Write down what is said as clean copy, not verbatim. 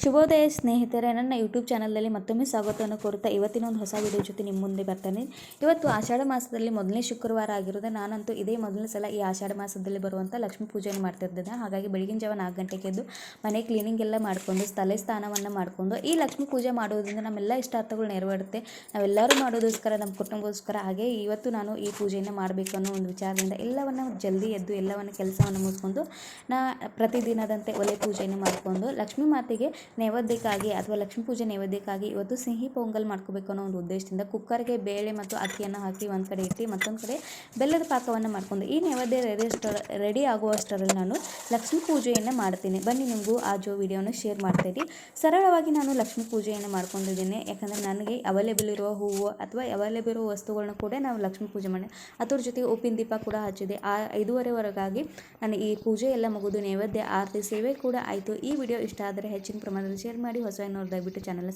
ಶುಭೋದಯ ಸ್ನೇಹಿತರೆ, ನನ್ನ ಯೂಟ್ಯೂಬ್ ಚಾನಲಲ್ಲಿ ಮತ್ತೊಮ್ಮೆ ಸ್ವಾಗತವನ್ನು ಕೋರುತ್ತಾ ಇವತ್ತಿನ ಒಂದು ಹೊಸ ವಿಡಿಯೋ ಜೊತೆ ನಿಮ್ಮ ಮುಂದೆ ಬರ್ತಾನೆ. ಇವತ್ತು ಆಷಾಢ ಮಾಸದಲ್ಲಿ ಮೊದಲನೇ ಶುಕ್ರವಾರ ಆಗಿರೋದು. ನಾನಂತೂ ಇದೇ ಮೊದಲನೇ ಸಲ ಈ ಆಷಾಢ ಮಾಸದಲ್ಲಿ ಬರುವಂಥ ಲಕ್ಷ್ಮೀ ಪೂಜೆಯನ್ನು ಮಾಡ್ತಿದ್ದೇನೆ. ಹಾಗಾಗಿ ಬೆಳಗಿನ ಜಾವ 4 ಗಂಟೆಗೆ ಎದ್ದು ಮನೆ ಕ್ಲೀನಿಂಗ್ ಎಲ್ಲ ಮಾಡಿಕೊಂಡು ತಲೆ ಸ್ನಾನವನ್ನು ಮಾಡಿಕೊಂಡು ಈ ಲಕ್ಷ್ಮೀ ಪೂಜೆ ಮಾಡೋದ್ರಿಂದ ನಮ್ಮೆಲ್ಲ ಇಷ್ಟಾರ್ಥಗಳು ನೆರವೇರುತ್ತೆ. ನಾವೆಲ್ಲರೂ ಮಾಡೋದಕ್ಕೋಸ್ಕರ, ನಮ್ಮ ಕುಟುಂಬಕ್ಕೋಸ್ಕರ. ಹಾಗೆ ಇವತ್ತು ನಾನು ಈ ಪೂಜೆಯನ್ನು ಮಾಡಬೇಕು ಅನ್ನೋ ಒಂದು ವಿಚಾರದಿಂದ ಎಲ್ಲವನ್ನು ಜಲ್ದಿ ಎದ್ದು ಎಲ್ಲವನ್ನು ಕೆಲಸವನ್ನು ಮುಗಿಸ್ಕೊಂಡು ಪ್ರತಿದಿನದಂತೆ ಒಲೆ ಪೂಜೆಯನ್ನು ಮಾಡಿಕೊಂಡು ಲಕ್ಷ್ಮೀ ಮಾತೆಗೆ ನೈವೇದ್ಯಕ್ಕಾಗಿ ಅಥವಾ ಲಕ್ಷ್ಮೀ ಪೂಜೆ ನೈವೇದ್ಯಕ್ಕಾಗಿ ಇವತ್ತು ಸಿಹಿ ಪೊಂಗಲ್ ಮಾಡ್ಕೋಬೇಕು ಅನ್ನೋ ಒಂದು ಉದ್ದೇಶದಿಂದ ಕುಕ್ಕರ್ಗೆ ಬೇಳೆ ಮತ್ತು ಅಕ್ಕಿಯನ್ನು ಹಾಕಿ ಒಂದು ಕಡೆ ಇಟ್ಟು ಮತ್ತೊಂದು ಕಡೆ ಬೆಲ್ಲದ ಪಾಕವನ್ನು ಮಾಡಿಕೊಂಡು ಈ ನೈವೇದ್ಯ ರೆಡಿ ಆಗುವಷ್ಟರಲ್ಲಿ ನಾನು ಲಕ್ಷ್ಮೀ ಪೂಜೆಯನ್ನು ಮಾಡ್ತೀನಿ. ಬನ್ನಿ, ನಿಮಗೂ ಆ ವಿಡಿಯೋನ ಶೇರ್ ಮಾಡ್ತೀನಿ. ಸರಳವಾಗಿ ನಾನು ಲಕ್ಷ್ಮೀ ಪೂಜೆಯನ್ನು ಮಾಡ್ಕೊಂಡಿದ್ದೀನಿ. ಯಾಕಂದರೆ ನನಗೆ ಅವೈಲೇಬಲ್ ಇರುವ ಹೂವು ಅಥವಾ ಅವೈಲೇಬಲ್ ಇರುವ ವಸ್ತುಗಳನ್ನ ಕೂಡ ನಾವು ಲಕ್ಷ್ಮೀ ಪೂಜೆ ಮಾಡಿ, ಅದ್ರ ಜೊತೆಗೆ ಉಪ್ಪಿನ ದೀಪ ಕೂಡ ಹಚ್ಚಿದೆ. 5:30ವರೆಗಾಗಿ ನಾನು ಈ ಪೂಜೆ ಎಲ್ಲ ಮುಗಿದು ನೈವೇದ್ಯ ಆರತಿ ಸೇವೆ ಕೂಡ ಆಯಿತು. ಈ ವಿಡಿಯೋ ಇಷ್ಟ ಆದರೆ ಹೆಚ್ಚಿನ ಪ್ರಮಾಣದಲ್ಲಿ ಶೇರ್ ಮಾಡಿ. ಹೊಸ ದಯವಿಟ್ಟು ಚಾನಲ್ನ